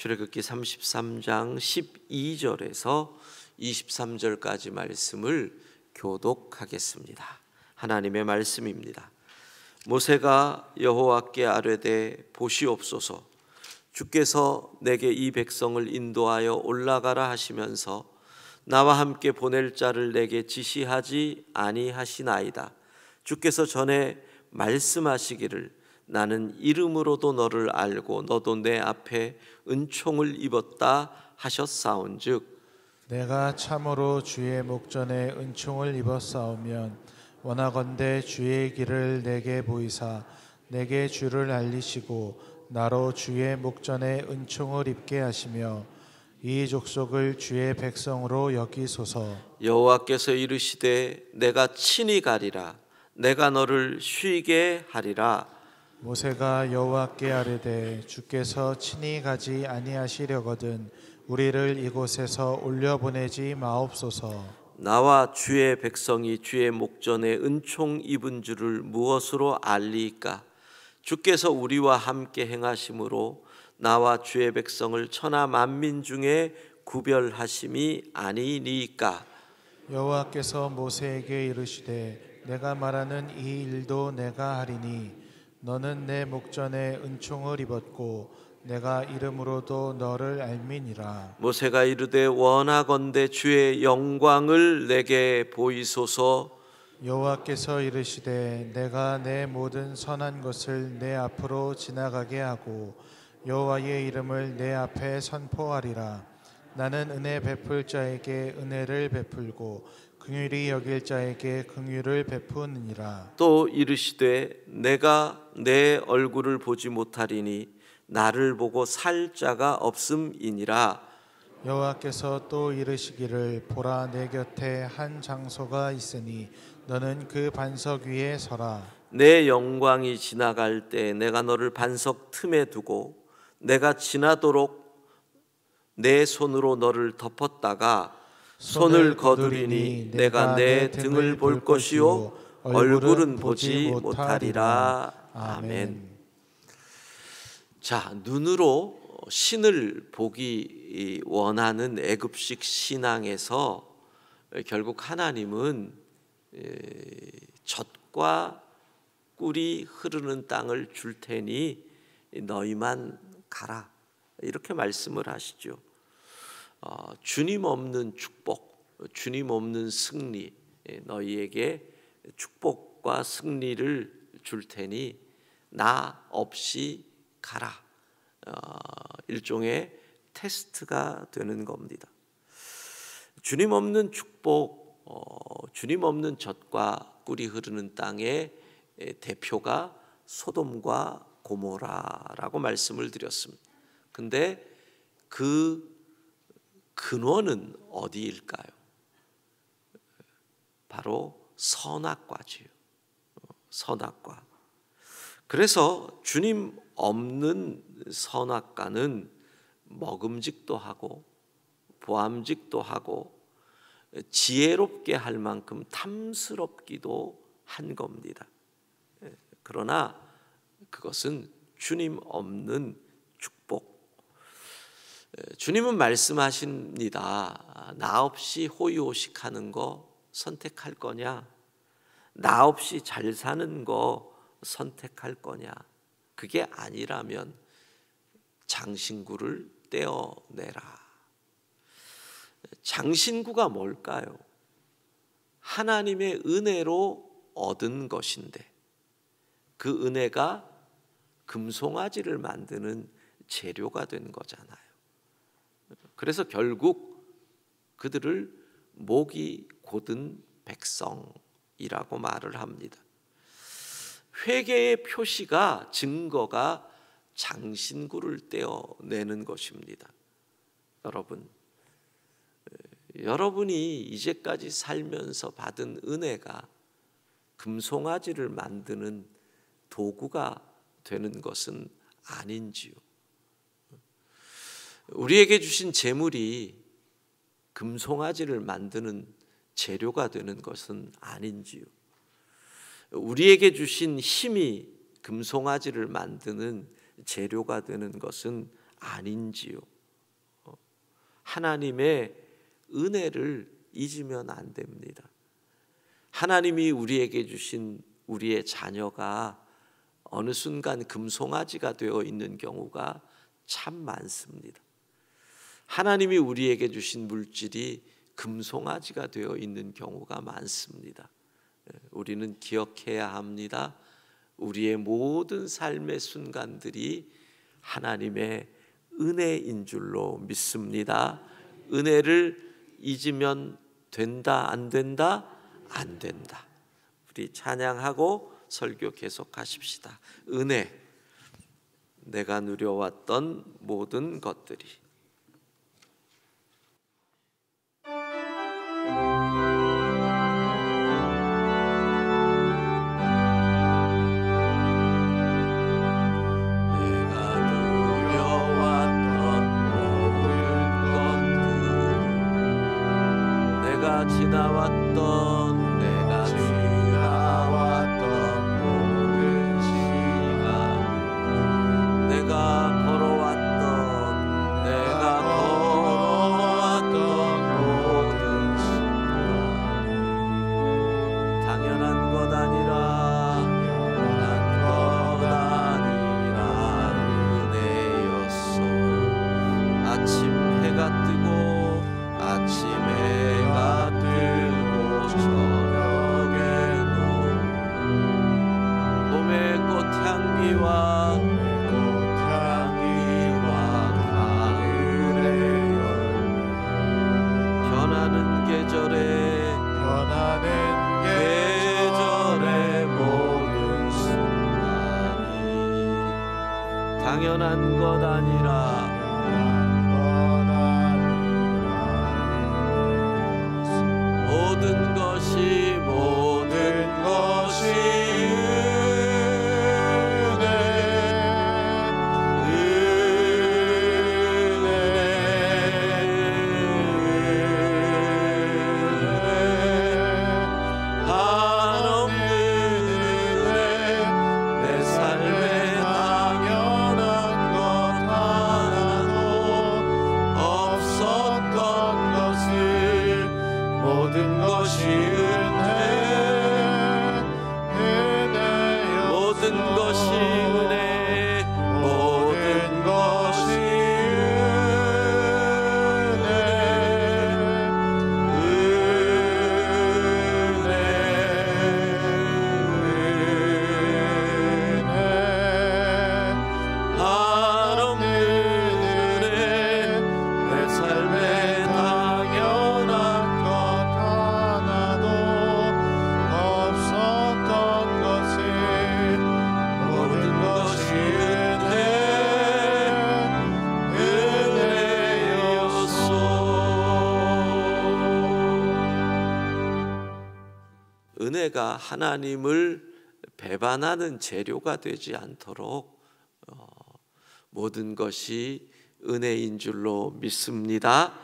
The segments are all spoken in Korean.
출애굽기 33장 12절에서 23절까지 말씀을 교독하겠습니다. 하나님의 말씀입니다. 모세가 여호와께 아뢰되 보시옵소서, 주께서 내게 이 백성을 인도하여 올라가라 하시면서 나와 함께 보낼 자를 내게 지시하지 아니하시나이다. 주께서 전에 말씀하시기를 나는 이름으로도 너를 알고 너도 내 앞에 은총을 입었다 하셨사온즉 내가 참으로 주의 목전에 은총을 입었사오면 원하건대 주의 길을 내게 보이사 내게 주를 알리시고 나로 주의 목전에 은총을 입게 하시며 이 족속을 주의 백성으로 여기소서. 여호와께서 이르시되 내가 친히 가리라. 내가 너를 쉬게 하리라. 모세가 여호와께 아뢰되 주께서 친히 가지 아니하시려거든 우리를 이곳에서 올려보내지 마옵소서. 나와 주의 백성이 주의 목전에 은총 입은 줄을 무엇으로 알리이까? 주께서 우리와 함께 행하심으로 나와 주의 백성을 천하 만민 중에 구별하심이 아니니이까? 여호와께서 모세에게 이르시되 내가 말하는 이 일도 내가 하리니 너는 내 목전에 은총을 입었고 내가 이름으로도 너를 알미니라. 모세가 이르되 원하건대 주의 영광을 내게 보이소서. 여호와께서 이르시되 내가 내 모든 선한 것을 내 앞으로 지나가게 하고 여호와의 이름을 내 앞에 선포하리라. 나는 은혜 베풀 자에게 은혜를 베풀고 긍휼히 여길 자에게 긍휼을 베푸느니라. 또 이르시되 내가 내 얼굴을 보지 못하리니 나를 보고 살 자가 없음이니라. 여호와께서 또 이르시기를 보라 내 곁에 한 장소가 있으니 너는 그 반석 위에 서라. 내 영광이 지나갈 때 내가 너를 반석 틈에 두고 내가 지나도록 내 손으로 너를 덮었다가 손을 거두리니 내가 내 등을 볼 것이요 얼굴은 보지 못하리라. 아멘. 자, 눈으로 신을 보기 원하는 애굽식 신앙에서 결국 하나님은 젖과 꿀이 흐르는 땅을 줄 테니 너희만 가라, 이렇게 말씀을 하시죠. 주님 없는 축복, 주님 없는 승리, 너희에게 축복과 승리를 줄 테니 나 없이 가라. 일종의 테스트가 되는 겁니다. 주님 없는 축복, 주님 없는 젖과 꿀이 흐르는 땅의 대표가 소돔과 고모라라고 말씀을 드렸습니다. 근데 그 근원은 어디일까요? 바로 선악과지요. 선악과. 그래서 주님 없는 선악과는 먹음직도 하고 보암직도 하고 지혜롭게 할 만큼 탐스럽기도 한 겁니다. 그러나 그것은 주님 없는 축복. 주님은 말씀하십니다. 나 없이 호의호식하는 거 선택할 거냐? 나 없이 잘 사는 거 선택할 거냐? 그게 아니라면 장신구를 떼어내라. 장신구가 뭘까요? 하나님의 은혜로 얻은 것인데 그 은혜가 금송아지를 만드는 재료가 된 거잖아요. 그래서 결국 그들을 목이 곧은 백성이라고 말을 합니다. 회개의 표시가, 증거가 장신구를 떼어내는 것입니다. 여러분이 이제까지 살면서 받은 은혜가 금송아지를 만드는 도구가 되는 것은 아닌지요? 우리에게 주신 재물이 금송아지를 만드는 재료가 되는 것은 아닌지요? 우리에게 주신 힘이 금송아지를 만드는 재료가 되는 것은 아닌지요? 하나님의 은혜를 잊으면 안 됩니다. 하나님이 우리에게 주신 우리의 자녀가 어느 순간 금송아지가 되어 있는 경우가 참 많습니다. 하나님이 우리에게 주신 물질이 금송아지가 되어 있는 경우가 많습니다. 우리는 기억해야 합니다. 우리의 모든 삶의 순간들이 하나님의 은혜인 줄로 믿습니다. 은혜를 잊으면 된다, 안 된다? 안 된다. 우리 찬양하고 설교 계속하십시다. 은혜, 내가 누려왔던 모든 것들이. 지나왔던 모든 시간, 내가 걸어왔던 모든 시간, 당연한 것 아니라 은혜였소. 아침 해가 뜨고 저녁에도 봄의 꽃향기와 가을의 열매, 변하는 계절의 모든 순간이 당연한 것 아니라 모든 것이 은혜가 하나님을 배반하는 재료가 되지 않도록 모든 것이 은혜인 줄로 믿습니다.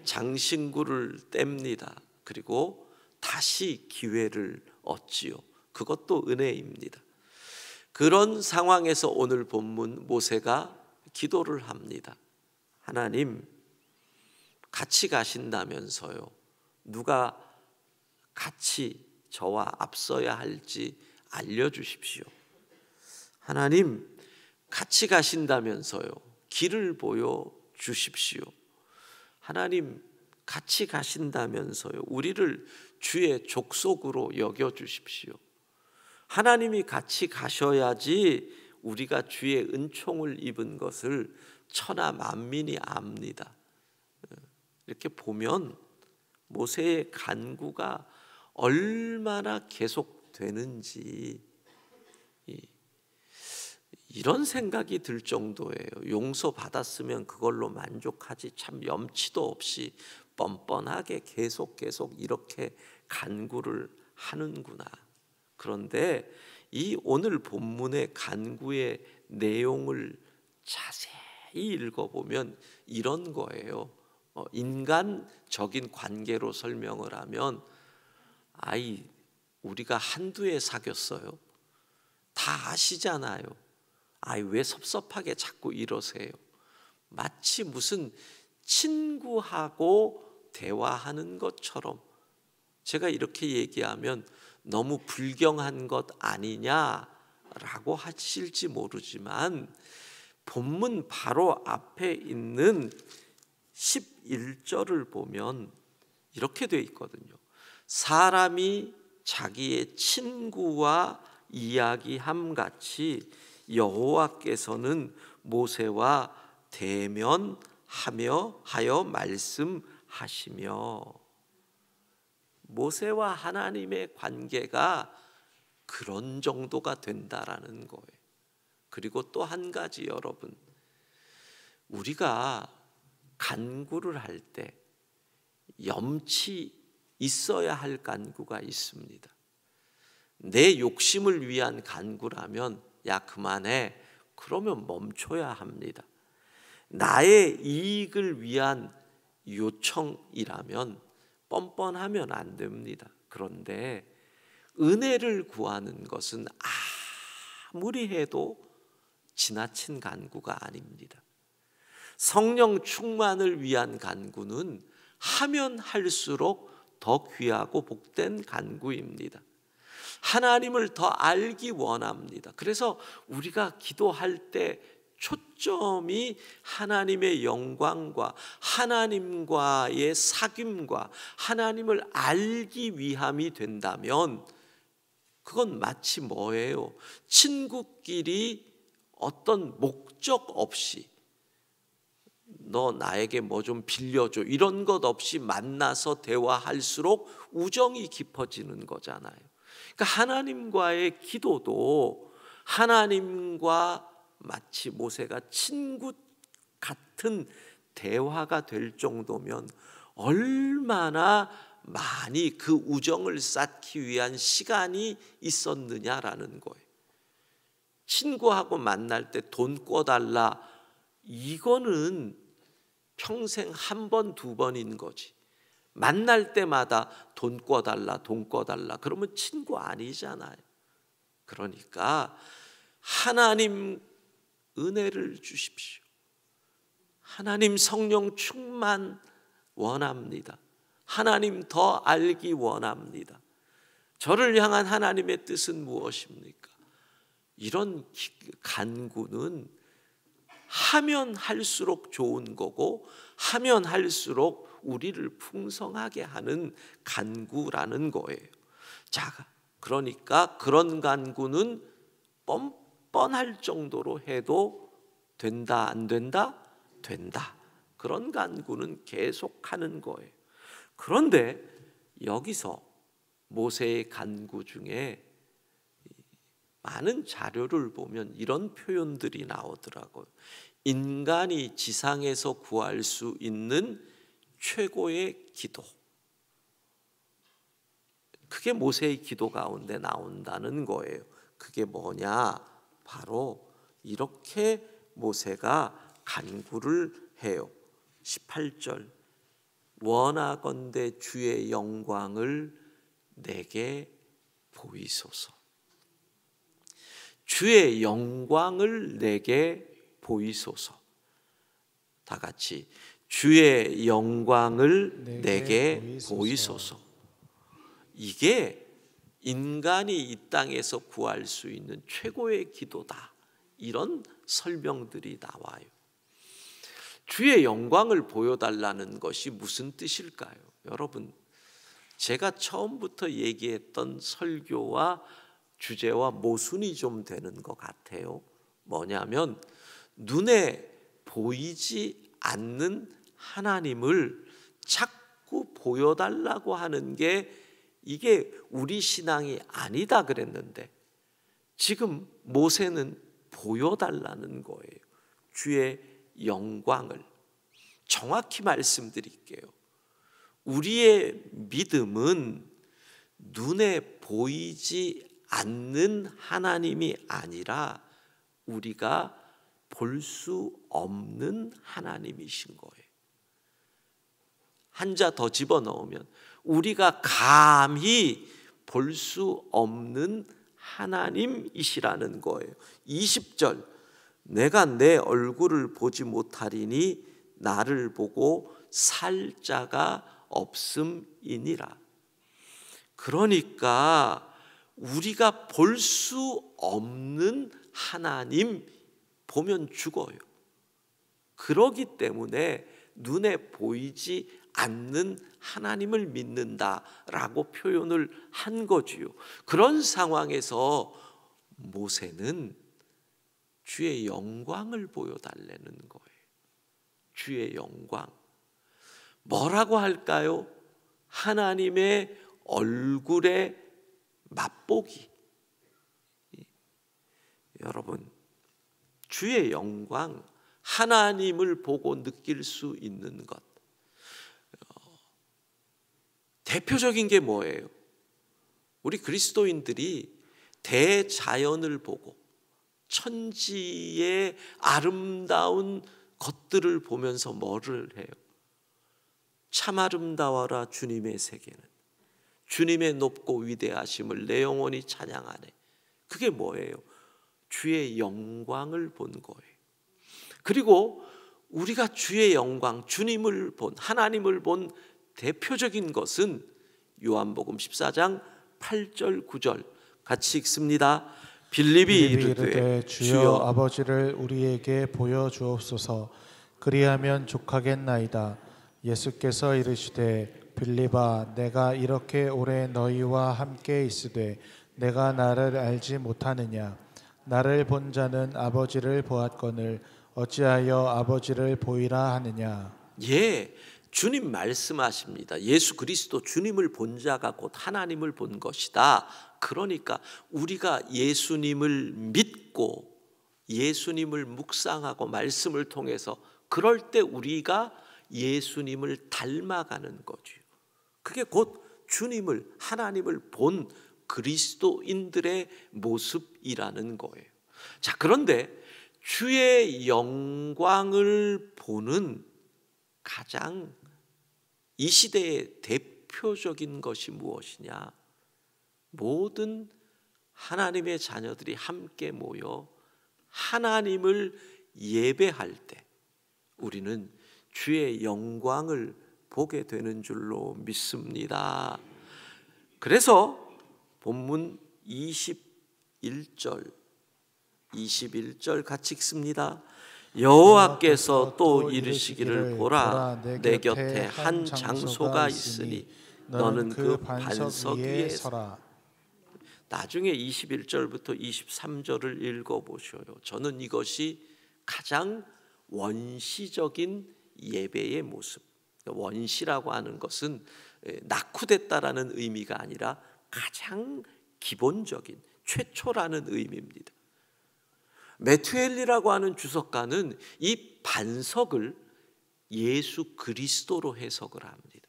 장신구를 뗍니다. 그리고 다시 기회를 얻지요. 그것도 은혜입니다. 그런 상황에서 오늘 본문 모세가 기도를 합니다. 하나님, 같이 가신다면서요. 누가 같이 저와 앞서야 할지 알려주십시오. 하나님, 같이 가신다면서요. 길을 보여주십시오. 하나님, 같이 가신다면서요. 우리를 주의 족속으로 여겨주십시오. 하나님이 같이 가셔야지 우리가 주의 은총을 입은 것을 천하 만민이 압니다. 이렇게 보면 모세의 간구가 얼마나 계속되는지 이런 생각이 들 정도예요. 용서받았으면 그걸로 만족하지 참 염치도 없이 뻔뻔하게 계속 이렇게 간구를 하는구나. 그런데 이 오늘 본문의 간구의 내용을 자세히 읽어보면 이런 거예요. 인간적인 관계로 설명을 하면 우리가 한두 해 사귀었어요. 다 아시잖아요. 왜 섭섭하게 자꾸 이러세요. 마치 무슨 친구하고 대화하는 것처럼. 제가 이렇게 얘기하면 너무 불경한 것 아니냐라고 하실지 모르지만 본문 바로 앞에 있는 11절을 보면 이렇게 되어 있거든요. 사람이 자기의 친구와 이야기함 같이 여호와께서는 모세와 대면하며 하여 말씀하시며. 모세와 하나님의 관계가 그런 정도가 된다라는 거예요. 그리고 또 한 가지, 여러분, 우리가 간구를 할 때 염치 있어야 할 간구가 있습니다. 내 욕심을 위한 간구라면 야 그만해, 그러면 멈춰야 합니다. 나의 이익을 위한 요청이라면 뻔뻔하면 안 됩니다. 그런데 은혜를 구하는 것은 아무리 해도 지나친 간구가 아닙니다. 성령 충만을 위한 간구는 하면 할수록 더 귀하고 복된 간구입니다. 하나님을 더 알기 원합니다. 그래서 우리가 기도할 때 초점이 하나님의 영광과 하나님과의 사귐과 하나님을 알기 위함이 된다면 그건 마치 뭐예요? 친구끼리 어떤 목적 없이 너 나에게 뭐 좀 빌려줘 이런 것 없이 만나서 대화할수록 우정이 깊어지는 거잖아요. 그러니까 하나님과의 기도도 하나님과 마치 모세가 친구 같은 대화가 될 정도면 얼마나 많이 그 우정을 쌓기 위한 시간이 있었느냐라는 거예요. 친구하고 만날 때 돈 꿔달라, 이거는 평생 한 번, 두 번인 거지. 만날 때마다 돈 꿔달라, 돈 꿔달라, 그러면 친구 아니잖아요. 그러니까 하나님 은혜를 주십시오. 하나님 성령 충만 원합니다. 하나님 더 알기 원합니다. 저를 향한 하나님의 뜻은 무엇입니까? 이런 간구는 하면 할수록 좋은 거고 하면 할수록 우리를 풍성하게 하는 간구라는 거예요. 자, 그러니까 그런 간구는 뻔뻔할 정도로 해도 된다, 안 된다? 된다. 그런 간구는 계속하는 거예요. 그런데 여기서 모세의 간구 중에 많은 자료를 보면 이런 표현들이 나오더라고요. 인간이 지상에서 구할 수 있는 최고의 기도. 그게 모세의 기도 가운데 나온다는 거예요. 그게 뭐냐? 바로 이렇게 모세가 간구를 해요. 18절, 원하건대 주의 영광을 내게 보이소서. 주의 영광을 내게 보이소서. 다 같이 주의 영광을 내게 보이소서. 이게 인간이 이 땅에서 구할 수 있는 최고의 기도다. 이런 설명들이 나와요. 주의 영광을 보여달라는 것이 무슨 뜻일까요? 여러분, 제가 처음부터 얘기했던 설교와 주제와 모순이 좀 되는 것 같아요. 뭐냐면 눈에 보이지 않는 하나님을 자꾸 보여달라고 하는 게 이게 우리 신앙이 아니다 그랬는데 지금 모세는 보여달라는 거예요. 주의 영광을. 정확히 말씀드릴게요. 우리의 믿음은 눈에 보이지 않는 하나님이 아니라 우리가 볼 수 없는 하나님이신 거예요. 한 자 더 집어넣으면 우리가 감히 볼 수 없는 하나님이시라는 거예요. 20절, 내가 내 얼굴을 보지 못하리니 나를 보고 살 자가 없음이니라. 그러니까 우리가 볼 수 없는 하나님 보면 죽어요. 그러기 때문에 눈에 보이지 않는 하나님을 믿는다라고 표현을 한 거지요. 그런 상황에서 모세는 주의 영광을 보여달라는 거예요. 주의 영광. 뭐라고 할까요? 하나님의 얼굴에 맛보기. 여러분, 주의 영광, 하나님을 보고 느낄 수 있는 것, 대표적인 게 뭐예요? 우리 그리스도인들이 대자연을 보고 천지의 아름다운 것들을 보면서 뭐를 해요? 참 아름다워라 주님의 세계는, 주님의 높고 위대하심을 내 영혼이 찬양하네. 그게 뭐예요? 주의 영광을 본 거예요. 그리고 우리가 주의 영광, 주님을 본, 하나님을 본 대표적인 것은 요한복음 14장 8절 9절 같이 읽습니다. 빌립이 이르되 주여 아버지를 우리에게 보여주옵소서. 그리하면 족하겠나이다. 예수께서 이르시되 빌립아, 내가 이렇게 오래 너희와 함께 있으되 내가 나를 알지 못하느냐? 나를 본 자는 아버지를 보았거늘 어찌하여 아버지를 보이라 하느냐? 예, 주님 말씀하십니다. 예수 그리스도 주님을 본 자가 곧 하나님을 본 것이다. 그러니까 우리가 예수님을 믿고 예수님을 묵상하고 말씀을 통해서 그럴 때 우리가 예수님을 닮아가는 거죠. 그게 곧 주님을, 하나님을 본 그리스도인들의 모습이라는 거예요. 자, 그런데 주의 영광을 보는 가장 이 시대의 대표적인 것이 무엇이냐? 모든 하나님의 자녀들이 함께 모여 하나님을 예배할 때 우리는 주의 영광을 보게 되는 줄로 믿습니다. 그래서 본문 21절 같이 읽습니다. 여호와께서 또 이르시기를 보라, 내 곁에 한 장소가 있으니 너는 그 반석 위에 서라. 나중에 21절부터 23절을 읽어보셔요. 저는 이것이 가장 원시적인 예배의 모습. 원시라고 하는 것은 낙후됐다라는 의미가 아니라 가장 기본적인 최초라는 의미입니다. 메투엘리라고 하는 주석가는 이 반석을 예수 그리스도로 해석을 합니다.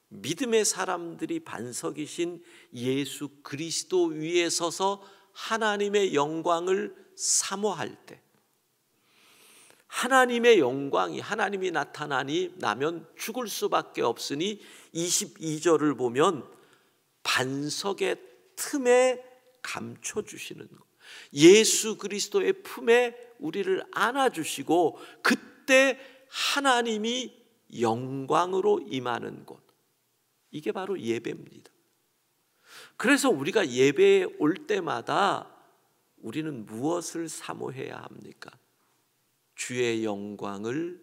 믿음의 사람들이 반석이신 예수 그리스도 위에 서서 하나님의 영광을 사모할 때, 하나님의 영광이, 하나님이 나타나면 죽을 수밖에 없으니 22절을 보면 반석의 틈에 감춰주시는 것, 예수 그리스도의 품에 우리를 안아주시고 그때 하나님이 영광으로 임하는 곳, 이게 바로 예배입니다. 그래서 우리가 예배에 올 때마다 우리는 무엇을 사모해야 합니까? 주의 영광을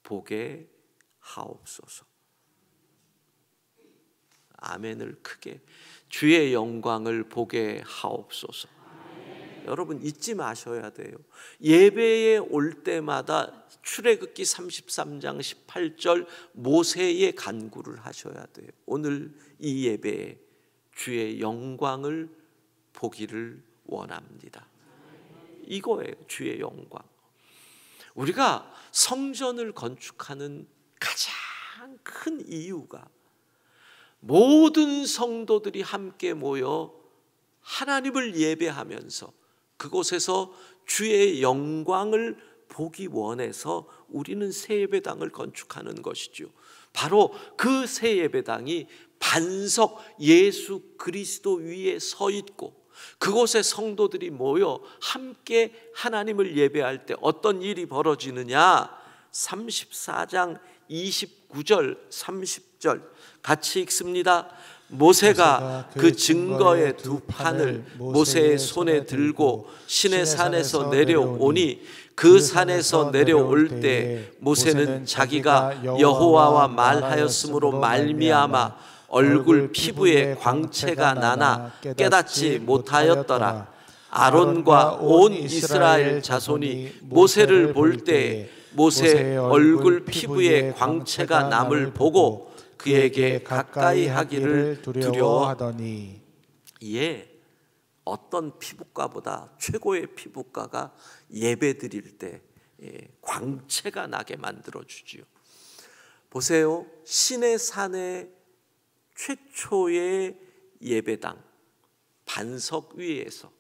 보게 하옵소서. 아멘을 크게. 주의 영광을 보게 하옵소서. 여러분 잊지 마셔야 돼요. 예배에 올 때마다 출애굽기 33장 18절 모세의 간구를 하셔야 돼요. 오늘 이 예배에 주의 영광을 보기를 원합니다. 이거예요, 주의 영광. 우리가 성전을 건축하는 가장 큰 이유가 모든 성도들이 함께 모여 하나님을 예배하면서 그곳에서 주의 영광을 보기 원해서 우리는 새 예배당을 건축하는 것이죠. 바로 그 새 예배당이 반석 예수 그리스도 위에 서 있고 그곳에 성도들이 모여 함께 하나님을 예배할 때 어떤 일이 벌어지느냐? 34장 29절 30절 같이 읽습니다. 모세가 그 증거의 두 판을 모세의 손에 들고 시내 산에서 내려오니 그 산에서 내려올 때 모세는 자기가 여호와와 말하였으므로 말미암아 얼굴 피부에 광채가 나나 깨닫지 못하였더라. 아론과 온 이스라엘 자손이 모세를 볼 때 모세 얼굴 피부에 광채가 남을 보고 그에게 가까이 하기를 두려워하더니. 예, 어떤 피부과보다 최고의 피부과가 예배 드릴 때 광채가 나게 만들어 주지요. 보세요, 시내 산의 최초의 예배당 반석 위에서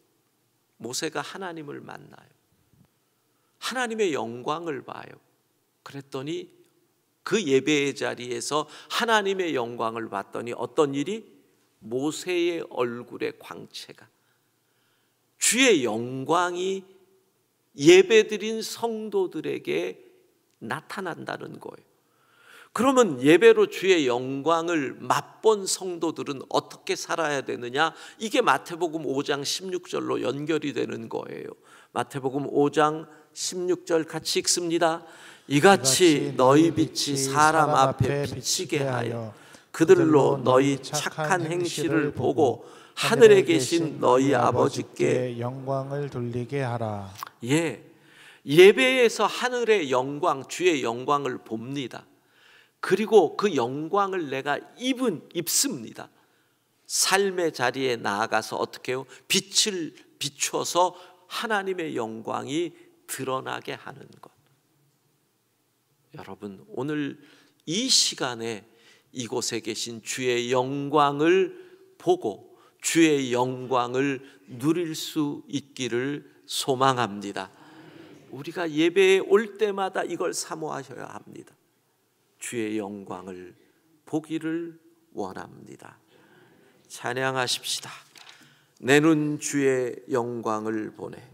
모세가 하나님을 만나요. 하나님의 영광을 봐요. 그랬더니 그 예배의 자리에서 하나님의 영광을 봤더니 어떤 일이? 모세의 얼굴의 광채가, 주의 영광이 예배드린 성도들에게 나타난다는 거예요. 그러면 예배로 주의 영광을 맛본 성도들은 어떻게 살아야 되느냐? 이게 마태복음 5장 16절로 연결이 되는 거예요. 마태복음 5장 16절 같이 읽습니다. 이같이 너희 빛이 사람 앞에 비치게 하여 그들로 너희 착한 행실을 보고 하늘에 계신 너희 아버지께 영광을 돌리게 하라. 예, 예배에서 하늘의 영광, 주의 영광을 봅니다. 그리고 그 영광을 내가 입습니다. 삶의 자리에 나아가서 어떻게 해요? 빛을 비춰서 하나님의 영광이 드러나게 하는 것. 여러분, 오늘 이 시간에 이곳에 계신 주의 영광을 보고 주의 영광을 누릴 수 있기를 소망합니다. 우리가 예배에 올 때마다 이걸 사모하셔야 합니다. 주의 영광을 보기를 원합니다. 찬양하십시다. 내 눈 주의 영광을 보네.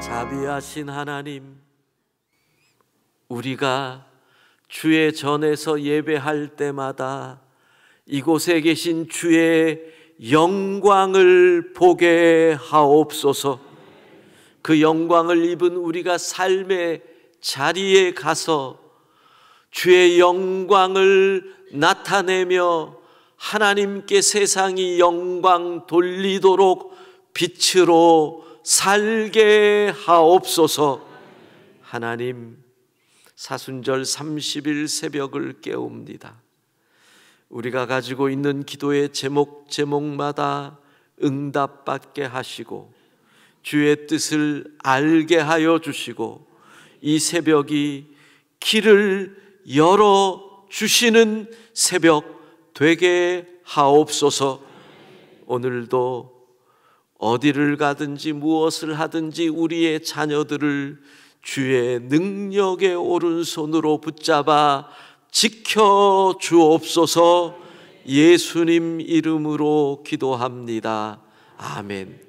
자비하신 하나님, 우리가 주의 전에서 예배할 때마다 이곳에 계신 주의 영광을 보게 하옵소서. 그 영광을 입은 우리가 삶의 자리에 가서 주의 영광을 나타내며 하나님께 세상이 영광 돌리도록 빛으로 살게 하옵소서. 하나님, 사순절 30일 새벽을 깨웁니다. 우리가 가지고 있는 기도의 제목마다 응답받게 하시고 주의 뜻을 알게 하여 주시고 이 새벽이 길을 열어주시는 새벽 되게 하옵소서. 오늘도 어디를 가든지 무엇을 하든지 우리의 자녀들을 주의 능력의 오른손으로 붙잡아 지켜 주옵소서. 예수님 이름으로 기도합니다. 아멘.